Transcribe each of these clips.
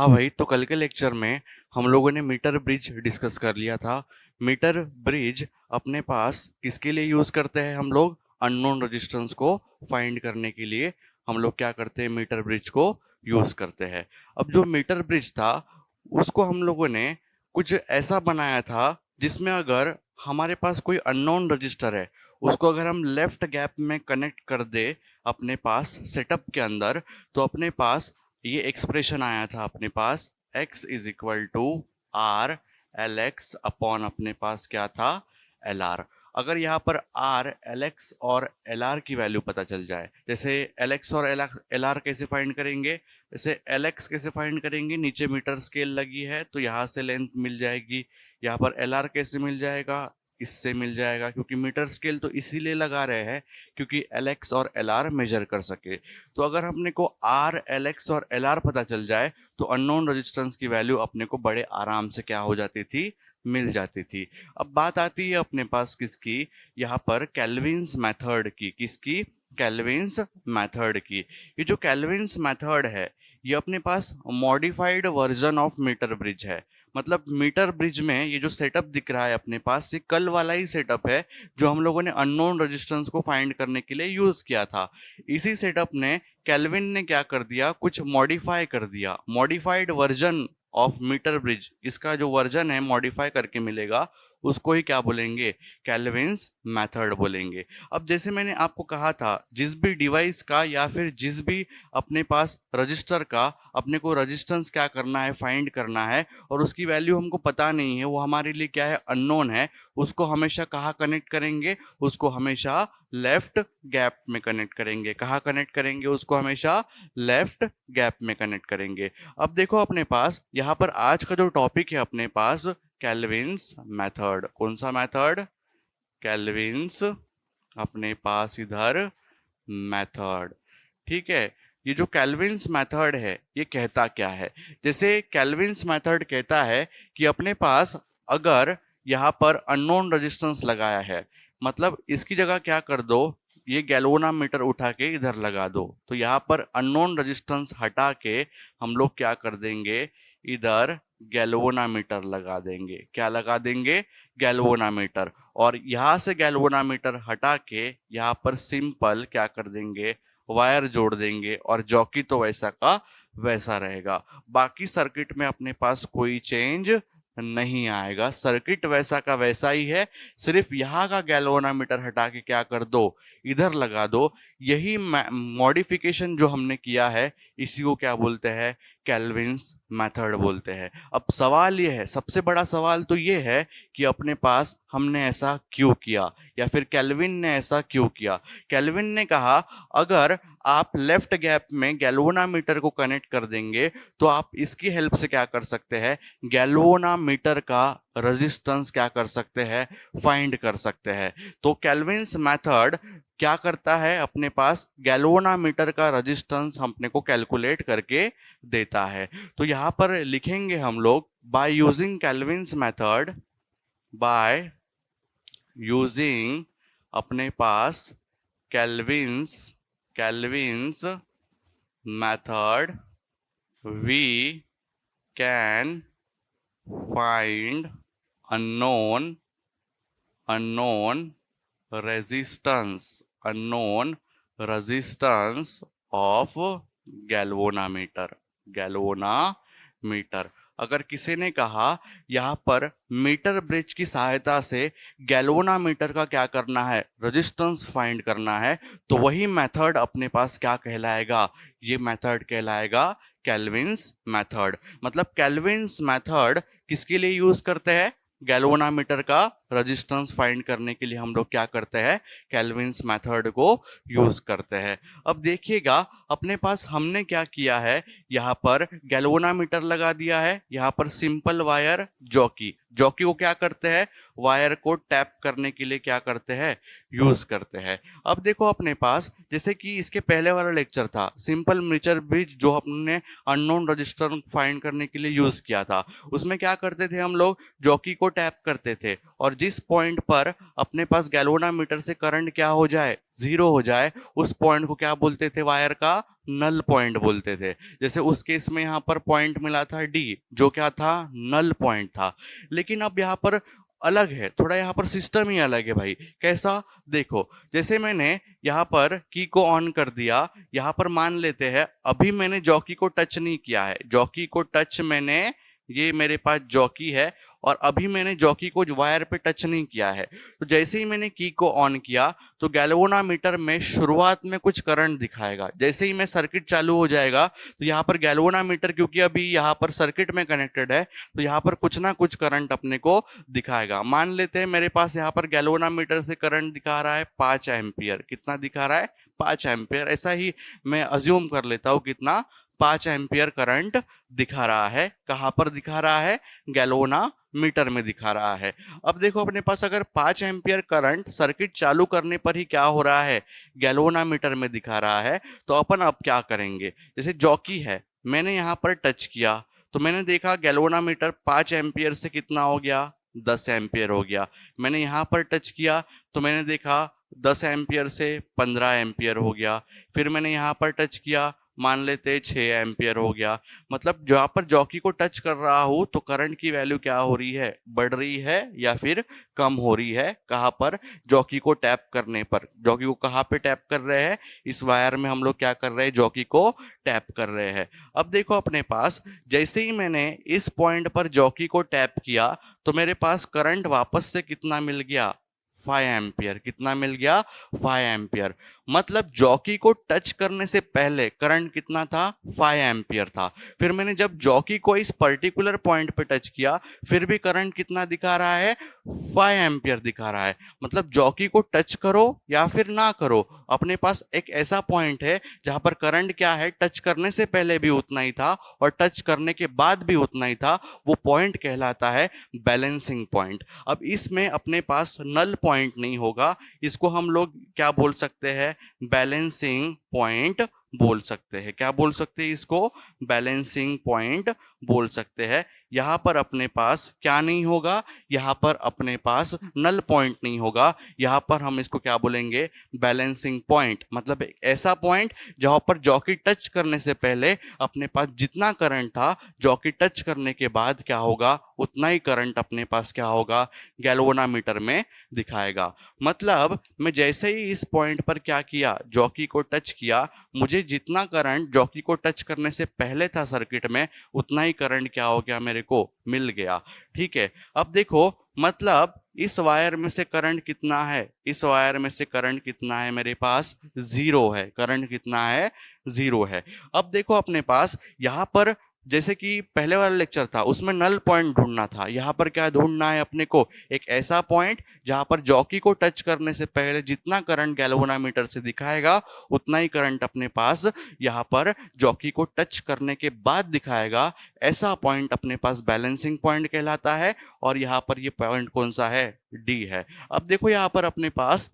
हाँ भाई, तो कल के लेक्चर में हम लोगों ने मीटर ब्रिज डिस्कस कर लिया था। मीटर ब्रिज अपने पास किसके लिए यूज़ करते हैं हम लोग? अननोन रेजिस्टेंस को फाइंड करने के लिए हम लोग क्या करते हैं? मीटर ब्रिज को यूज़ करते हैं। अब जो मीटर ब्रिज था उसको हम लोगों ने कुछ ऐसा बनाया था जिसमें अगर हमारे पास कोई अननोन रजिस्टर है, उसको अगर हम लेफ्ट गैप में कनेक्ट कर दे अपने पास सेटअप के अंदर, तो अपने पास ये एक्सप्रेशन आया था अपने पास x is equal to R L X upon अपने पास क्या था? L R. अगर यहाँ पर आर एल एक्स और एल आर की वैल्यू पता चल जाए, जैसे एल एक्स और एल आर कैसे फाइंड करेंगे? जैसे एल एक्स कैसे फाइंड करेंगे? नीचे मीटर स्केल लगी है तो यहाँ से लेंथ मिल जाएगी। यहाँ पर एल आर कैसे मिल जाएगा? इससे मिल जाएगा, क्योंकि मीटर स्केल तो इसीलिए लगा रहे हैं क्योंकि एल एक्स और एल आर मेजर कर सके। तो अगर हमने को आर एल एक्स और एल आर पता चल जाए तो अननोन रेजिस्टेंस की वैल्यू अपने को बड़े आराम से क्या हो जाती थी? मिल जाती थी। अब बात आती है अपने पास किसकी? यहाँ पर कैल्विन्स मेथड की। किसकी? कैल्विन्स मेथड की। ये जो कैल्विन्स मेथड है ये अपने पास modified version of metre bridge है। मतलब मीटर ब्रिज में ये जो सेटअप दिख रहा है अपने पास, ये कल वाला ही सेटअप है जो हम लोगों ने अननोन रेजिस्टेंस को फाइंड करने के लिए यूज किया था। इसी सेटअप ने कैल्विन ने क्या कर दिया? कुछ मॉडिफाई कर दिया। Modified version of metre bridge, इसका जो वर्जन है मॉडिफाई करके मिलेगा, उसको ही क्या बोलेंगे? कैल्विन्स मेथड बोलेंगे। अब जैसे मैंने आपको कहा था, जिस भी डिवाइस का या फिर जिस भी अपने पास रजिस्टर का अपने को रजिस्टेंस क्या करना है? फाइंड करना है, और उसकी वैल्यू हमको पता नहीं है, वो हमारे लिए क्या है? अननोन है। उसको हमेशा कहाँ कनेक्ट करेंगे? उसको हमेशा लेफ्ट गैप में कनेक्ट करेंगे। कहाँ कनेक्ट करेंगे उसको? हमेशा लेफ्ट गैप में कनेक्ट करेंगे। अब देखो अपने पास यहाँ पर आज का जो टॉपिक है अपने पास, कैल्विन्स मेथड। कौन सा मेथड? कैल्विन्स अपने पास इधर मेथड। ठीक है। ये जो कैल्विन्स मेथड है ये कहता क्या है? जैसे कैल्विन्स मेथड कहता है कि अपने पास अगर यहाँ पर अननोन रेजिस्टेंस लगाया है, मतलब इसकी जगह क्या कर दो, ये गैल्वेनोमीटर उठा के इधर लगा दो, तो यहाँ पर अननोन रेजिस्टेंस हटा के हम लोग क्या कर देंगे? इधर गैल्वेनोमीटर लगा देंगे। क्या लगा देंगे? गैल्वेनोमीटर। और यहाँ से गैल्वेनोमीटर हटा के यहाँ पर सिंपल क्या कर देंगे? वायर जोड़ देंगे, और जॉकी तो वैसा का वैसा रहेगा। बाकी सर्किट में अपने पास कोई चेंज नहीं आएगा। सर्किट वैसा का वैसा ही है, सिर्फ यहाँ का गैल्वेनोमीटर हटा के क्या कर दो? इधर लगा दो। यही मॉडिफिकेशन जो हमने किया है इसी को क्या बोलते हैं? कैल्विन्स मेथड बोलते हैं। अब सवाल ये है, सबसे बड़ा सवाल तो ये है कि अपने पास हमने ऐसा क्यों किया, या फिर कैल्विन ने ऐसा क्यों किया? कैल्विन ने कहा अगर आप लेफ्ट गैप में गैल्वेनोमीटर को कनेक्ट कर देंगे तो आप इसकी हेल्प से क्या कर सकते हैं? गैल्वेनोमीटर का रेजिस्टेंस क्या कर सकते हैं? फाइंड कर सकते हैं। तो कैल्विन्स मेथड क्या करता है? अपने पास गैल्वेनोमीटर का रेजिस्टेंस अपने को कैलकुलेट करके देता है। तो यहाँ पर लिखेंगे हम लोग by using Kelvin's method, by using अपने पास Kelvin's Kelvin's method we can find unknown unknown resistance of galvanometer. अगर किसी ने कहा यहाँ पर मीटर ब्रिज की सहायता से गैल्वेनोमीटर का क्या करना है? रेजिस्टेंस फाइंड करना है, तो वही मेथड अपने पास क्या कहलाएगा? ये मेथड कहलाएगा कैल्विन्स मेथड। मतलब कैल्विन्स मेथड किसके लिए यूज करते हैं? गैल्वेनोमीटर का रेजिस्टेंस फाइंड करने के लिए हम लोग क्या करते हैं? कैल्विन्स मेथड को यूज करते हैं। अब देखिएगा अपने पास हमने क्या किया है, यहाँ पर गैल्वेनोमीटर लगा दिया है, यहाँ पर सिंपल वायर जॉकी को क्या करते हैं? वायर को टैप करने के लिए क्या करते हैं? यूज करते हैं। अब देखो अपने पास, जैसे कि इसके पहले वाला लेक्चर था सिंपल मीटर ब्रिज जो हमने अननोन रजिस्टर फाइंड करने के लिए यूज किया था, उसमें क्या करते थे हम लोग? जॉकी को टैप करते थे, और जिस पॉइंट पर अपने पास गैल्वेनोमीटर से करंट क्या हो जाए, जीरो हो जाए, उस पॉइंट को क्या बोलते थे वायर का, नल पॉइंट बोलते थे। जैसे उस केस में यहाँ पर पॉइंट मिला था डी, जो क्या था, नल पॉइंट था। लेकिन अब यहाँ पर अलग है, थोड़ा यहाँ पर सिस्टम ही अलग है भाई। कैसा, देखो, जैसे मैंने यहाँ पर की को ऑन कर दिया, यहाँ पर मान लेते हैं अभी मैंने जॉकी को टच नहीं किया है, जॉकी को टच मैंने, ये मेरे पास जॉकी है और अभी मैंने जॉकी को वायर पे टच नहीं किया है। तो जैसे ही मैंने की को ऑन किया तो गैल्वेनोमीटर में शुरुआत में कुछ करंट दिखाएगा। जैसे ही मैं सर्किट चालू हो जाएगा तो यहाँ पर गैल्वेनोमीटर, क्योंकि अभी यहाँ पर सर्किट में कनेक्टेड है, तो यहाँ पर कुछ ना कुछ करंट अपने को दिखाएगा। मान लेते हैं मेरे पास यहाँ पर गैल्वेनोमीटर से करंट दिखा रहा है 5 एम्पियर। कितना दिखा रहा है, 5 एम्पियर। ऐसा ही मैं अज्यूम कर लेता हूँ, कितना, 5 एम्पियर करंट दिखा रहा है। कहां पर दिखा रहा है, गैल्वेनोमीटर में दिखा रहा है। अब देखो अपने पास अगर 5 एम्पियर करंट सर्किट चालू करने पर ही क्या हो रहा है, गैल्वेनोमीटर में दिखा रहा है, तो अपन अब क्या करेंगे, जैसे जॉकी है, मैंने यहां पर टच किया तो मैंने देखा गैल्वेनोमीटर 5 एम्पियर से कितना हो गया, 10 एम्पियर हो गया। मैंने यहां पर टच किया तो मैंने देखा 10 एम्पियर से 15 एम्पियर हो गया। फिर मैंने यहाँ पर टच किया, मान लेते 6 एम्पियर हो गया। मतलब जहाँ पर जॉकी को टच कर रहा हूँ तो करंट की वैल्यू क्या हो रही है, बढ़ रही है या फिर कम हो रही है। कहाँ पर, जॉकी को टैप करने पर। जॉकी को कहाँ पे टैप कर रहे हैं, इस वायर में हम लोग क्या कर रहे हैं, जॉकी को टैप कर रहे हैं। अब देखो अपने पास जैसे ही मैंने इस पॉइंट पर जॉकी को टैप किया तो मेरे पास करंट वापस से कितना मिल गया, 5 एम्पियर। कितना मिल गया, 5 एम्पियर। मतलब जॉकी को टच करने से पहले करंट कितना था, 5 एम्पियर था। फिर मैंने जब जॉकी को इस पर्टिकुलर पॉइंट पे टच किया फिर भी करंट कितना दिखा रहा है, 5 एम्पियर दिखा रहा है। मतलब जॉकी को टच करो या फिर ना करो, अपने पास एक ऐसा पॉइंट है जहां पर करंट क्या है, टच करने से पहले भी उतना ही था और टच करने के बाद भी उतना ही था। वो पॉइंट कहलाता है बैलेंसिंग पॉइंट। अब इसमें अपने पास नल पॉइंट नहीं होगा, इसको हम लोग क्या बोल सकते हैं, बैलेंसिंग पॉइंट बोल सकते हैं। क्या बोल सकते हैं इसको, बैलेंसिंग पॉइंट बोल सकते हैं। यहां पर अपने पास क्या नहीं होगा, यहां पर अपने पास नल पॉइंट नहीं होगा, यहां पर हम इसको क्या बोलेंगे, बैलेंसिंग पॉइंट। मतलब एक ऐसा पॉइंट जहां पर जॉकी टच करने से पहले अपने पास जितना करंट था, जॉकी टच करने के बाद क्या होगा, उतना ही करंट अपने पास क्या होगा, गैल्वेनोमीटर में दिखाएगा। मतलब मैं जैसे ही इस पॉइंट पर क्या किया, जॉकी को टच किया, मुझे जितना करंट जॉकी को टच करने से पहले था सर्किट में, उतना ही करंट क्या हो गया, मेरे को मिल गया। ठीक है। अब देखो मतलब इस वायर में से करंट कितना है, इस वायर में से करंट कितना है, मेरे पास 0 है। करंट कितना है, 0 है। अब देखो अपने पास यहां पर जैसे कि पहले वाला लेक्चर था उसमें नल पॉइंट ढूंढना था, यहाँ पर क्या ढूंढना है अपने को, एक ऐसा पॉइंट जहां पर जॉकी को टच करने से पहले जितना करंट गैल्वेनोमीटर से दिखाएगा उतना ही करंट अपने पास यहाँ पर जॉकी को टच करने के बाद दिखाएगा। ऐसा पॉइंट अपने पास बैलेंसिंग पॉइंट कहलाता है और यहाँ पर ये पॉइंट कौन सा है, डी है। अब देखो यहाँ पर अपने पास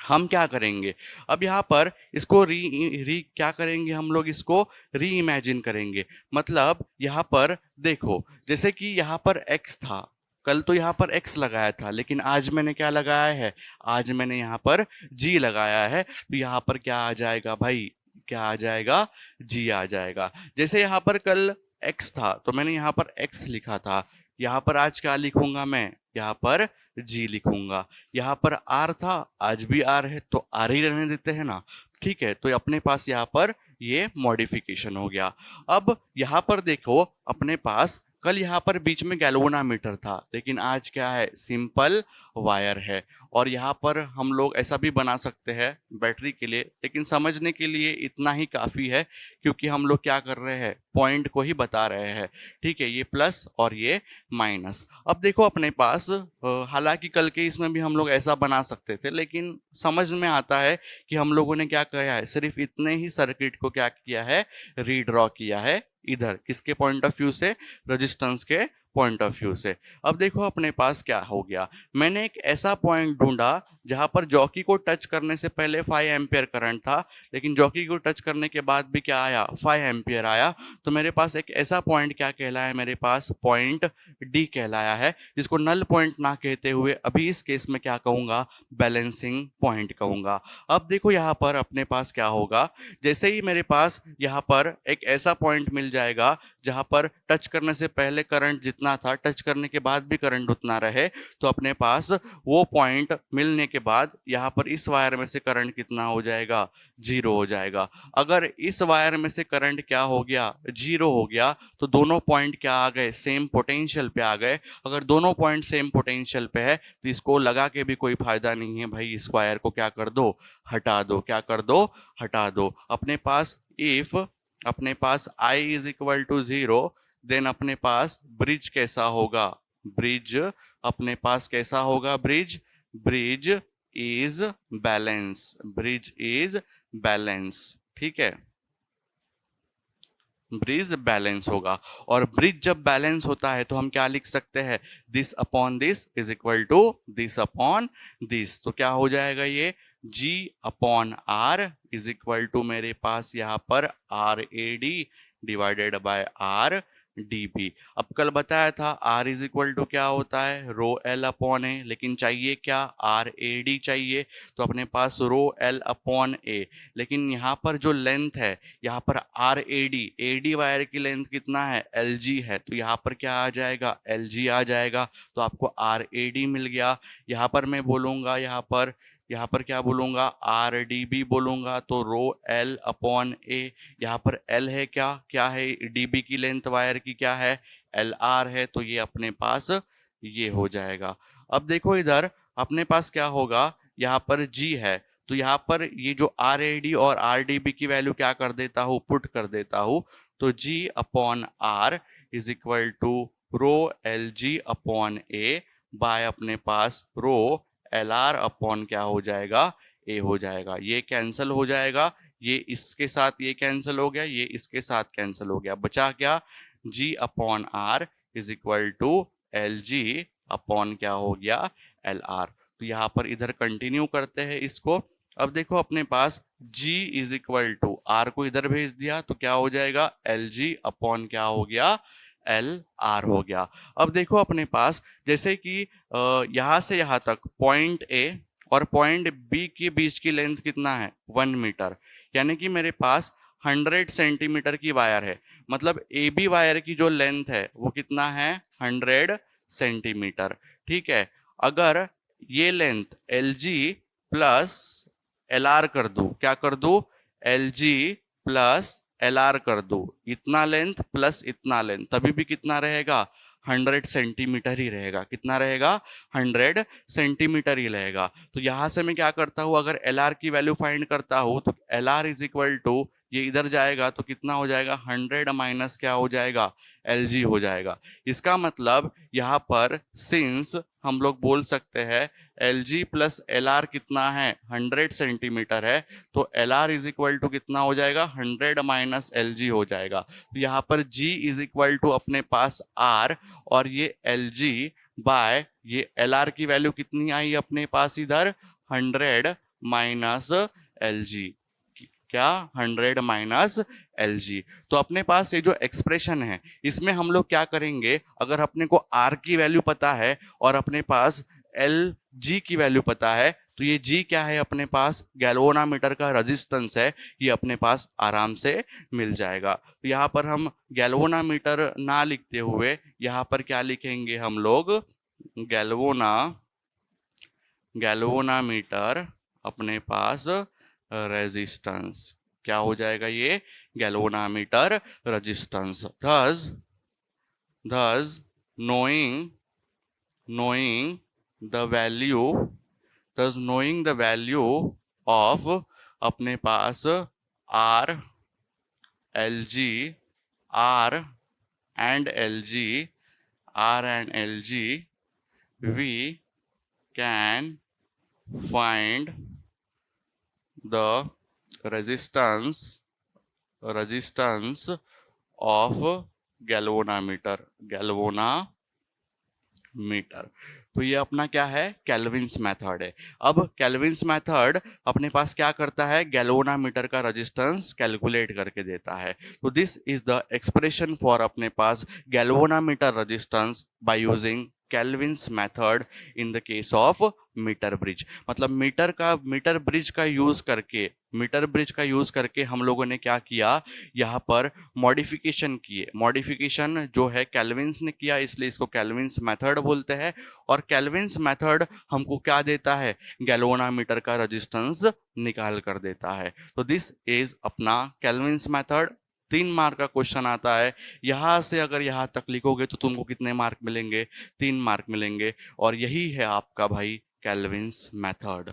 हम क्या करेंगे, अब यहाँ पर इसको री क्या करेंगे, हम लोग इसको री इमेजिन करेंगे। मतलब यहाँ पर देखो जैसे कि यहाँ पर x था, कल तो यहाँ पर x लगाया था, लेकिन आज मैंने क्या लगाया है, आज मैंने यहाँ पर g लगाया है। तो यहाँ पर क्या आ जाएगा भाई, क्या आ जाएगा, g आ जाएगा। जैसे यहाँ पर कल x था तो मैंने यहाँ पर x लिखा था, यहाँ पर आज क्या लिखूंगा मैं, यहाँ पर जी लिखूंगा। यहाँ पर आर था, आज भी आर है, तो आर ही रहने देते हैं ना। ठीक है, तो अपने पास यहाँ पर ये मॉडिफिकेशन हो गया। अब यहाँ पर देखो अपने पास कल यहाँ पर बीच में गैल्वेनोमीटर था, लेकिन आज क्या है, सिंपल वायर है। और यहाँ पर हम लोग ऐसा भी बना सकते हैं बैटरी के लिए, लेकिन समझने के लिए इतना ही काफ़ी है, क्योंकि हम लोग क्या कर रहे हैं, पॉइंट को ही बता रहे हैं। ठीक है, ये प्लस और ये माइनस। अब देखो अपने पास हालांकि कल के इसमें भी हम लोग ऐसा बना सकते थे, लेकिन समझ में आता है कि हम लोगों ने क्या किया है, सिर्फ इतने ही सर्किट को क्या किया है, रीड्रॉ किया है। इधर किसके पॉइंट ऑफ व्यू से, रेजिस्टेंस के पॉइंट ऑफ व्यू से। अब देखो अपने पास क्या हो गया, मैंने एक ऐसा पॉइंट ढूंढा जहां पर जॉकी को टच करने से पहले 5 एम्पियर करंट था, लेकिन जॉकी को टच करने के बाद भी क्या आया, 5 एम्पियर आया। तो मेरे पास एक ऐसा पॉइंट क्या कहलाया, मेरे पास पॉइंट डी कहलाया है, जिसको नल पॉइंट ना कहते हुए अभी इस केस में क्या कहूंगा, बैलेंसिंग पॉइंट कहूंगा। अब देखो यहाँ पर अपने पास क्या होगा, जैसे ही मेरे पास यहाँ पर एक ऐसा पॉइंट मिल जाएगा जहां पर टच करने से पहले करंट जितना था, टच करने के बाद भी करंट उतना रहे, तो अपने पास वो पॉइंट मिलने के बाद यहाँ पर इस वायर में से करंट कितना हो जाएगा, जीरो हो जाएगा। अगर इस वायर में से करंट क्या हो गया, जीरो हो गया, तो दोनों पॉइंट क्या आ गए, सेम पोटेंशियल पे आ गए। अगर दोनों पॉइंट सेम पोटेंशियल पे है तो इसको लगा के भी कोई फायदा नहीं है भाई, इस वायर को क्या कर दो, हटा दो। क्या कर दो, हटा दो। अपने पास इफ अपने पास I is equal to 0, then अपने पास ब्रिज कैसा होगा, ब्रिज अपने पास कैसा होगा, bridge bridge is balance, bridge is balance. ठीक है, ब्रिज बैलेंस होगा। और ब्रिज जब बैलेंस होता है तो हम क्या लिख सकते हैं, this upon this is equal to this upon this. तो क्या हो जाएगा ये, G upon R is equal to मेरे पास यहाँ पर RAD डिवाइडेड बाय RDB। अब कल बताया था R इज इक्वल टू क्या होता है, रो L अपॉन ए, लेकिन चाहिए क्या, RAD चाहिए। तो अपने पास रो L अपॉन ए, लेकिन यहाँ पर जो लेंथ है, यहाँ पर AD वायर की लेंथ कितना है, LG है, तो यहाँ पर क्या आ जाएगा, LG आ जाएगा। तो आपको RAD मिल गया। यहाँ पर मैं बोलूँगा, यहाँ पर क्या बोलूँगा, RDB बोलूँगा, तो रो L अपॉन ए। यहाँ पर L है, क्या क्या है, DB की लेंथ वायर की क्या है, LR है, तो ये अपने पास ये हो जाएगा। अब देखो इधर अपने पास क्या होगा, यहाँ पर G है, तो यहाँ पर ये जो RAD और RDB की वैल्यू क्या कर देता हूँ, पुट कर देता हूँ। तो G upon R is equal to rho LG upon A by अपने पास रो LR अपॉन क्या हो जाएगा, ए हो जाएगा। ये कैंसिल हो जाएगा, ये इसके साथ ये कैंसिल हो गया, ये इसके साथ कैंसिल हो गया, बचा क्या, G upon R is equal to LG upon क्या हो गया, LR। तो यहाँ पर इधर कंटिन्यू करते हैं इसको। अब देखो अपने पास G is equal to R को इधर भेज दिया तो क्या हो जाएगा, LG अपॉन क्या हो गया, LR हो गया। अब देखो अपने पास जैसे कि यहाँ से यहाँ तक पॉइंट A और पॉइंट B के बीच की लेंथ कितना है, 1 मीटर, यानी कि मेरे पास 100 सेंटीमीटर की वायर है। मतलब AB वायर की जो लेंथ है वो कितना है, 100 सेंटीमीटर। ठीक है, अगर ये लेंथ LG प्लस LR कर दूं, क्या कर दूं, LG प्लस LR कर दूं, इतना लेंथ प्लस इतना लेंथ, तभी भी कितना रहेगा, 100 सेंटीमीटर ही रहेगा। कितना रहेगा, 100 सेंटीमीटर ही रहेगा। तो यहां से मैं क्या करता हूं, अगर LR की वैल्यू फाइंड करता हूं तो LR इज इक्वल टू, ये इधर जाएगा तो कितना हो जाएगा, 100 माइनस क्या हो जाएगा, LG हो जाएगा। इसका मतलब यहाँ पर सिंस हम लोग बोल सकते हैं LG प्लस LR कितना है, 100 सेंटीमीटर है, तो LR इज इक्वल टू कितना हो जाएगा, 100 माइनस LG हो जाएगा। तो यहाँ पर G इज इक्वल टू अपने पास R, और ये LG बाय ये LR की वैल्यू कितनी आई अपने पास इधर, 100 माइनस LG, क्या 100 माइनस LG। तो अपने पास ये जो एक्सप्रेशन है इसमें हम लोग क्या करेंगे, अगर अपने को R की वैल्यू पता है और अपने पास LG की वैल्यू पता है, तो ये G क्या है अपने पास, गैल्वेनोमीटर का रेजिस्टेंस है, ये अपने पास आराम से मिल जाएगा। तो यहाँ पर हम गैल्वेनोमीटर ना लिखते हुए यहाँ पर क्या लिखेंगे हम लोग, गैल्वेनोमीटर अपने पास रेजिस्टेंस, क्या हो जाएगा ये, galvanometer resistance. thus knowing the value knowing the value of अपने पास R, LG, R and LG, we can find the resistance of galvanometer, metre. तो ये अपना क्या है, केल्विन्स मेथड है। अब केल्विन्स मेथड अपने पास क्या करता है, गैल्वेनोमीटर का रेजिस्टेंस कैलकुलेट करके देता है। तो this is the expression for अपने पास galvanometer resistance by using Kelvin's method in the case of metre bridge. मतलब मीटर ब्रिज का यूज करके हम लोगों ने क्या किया, यहाँ पर मॉडिफिकेशन किए। मॉडिफिकेशन जो है केल्विन्स ने किया, इसलिए इसको केल्विन्स मेथड बोलते हैं। और केल्विन्स मेथड हमको क्या देता है, गैल्वेनोमीटर का रेजिस्टेंस निकाल कर देता है। तो दिस इज अपना केल्विन्स मेथड। 3 मार्क का क्वेश्चन आता है, यहां से अगर यहां तक लिखोगे तो तुमको कितने मार्क मिलेंगे, 3 मार्क मिलेंगे। और यही है आपका भाई केल्विन्स मेथड।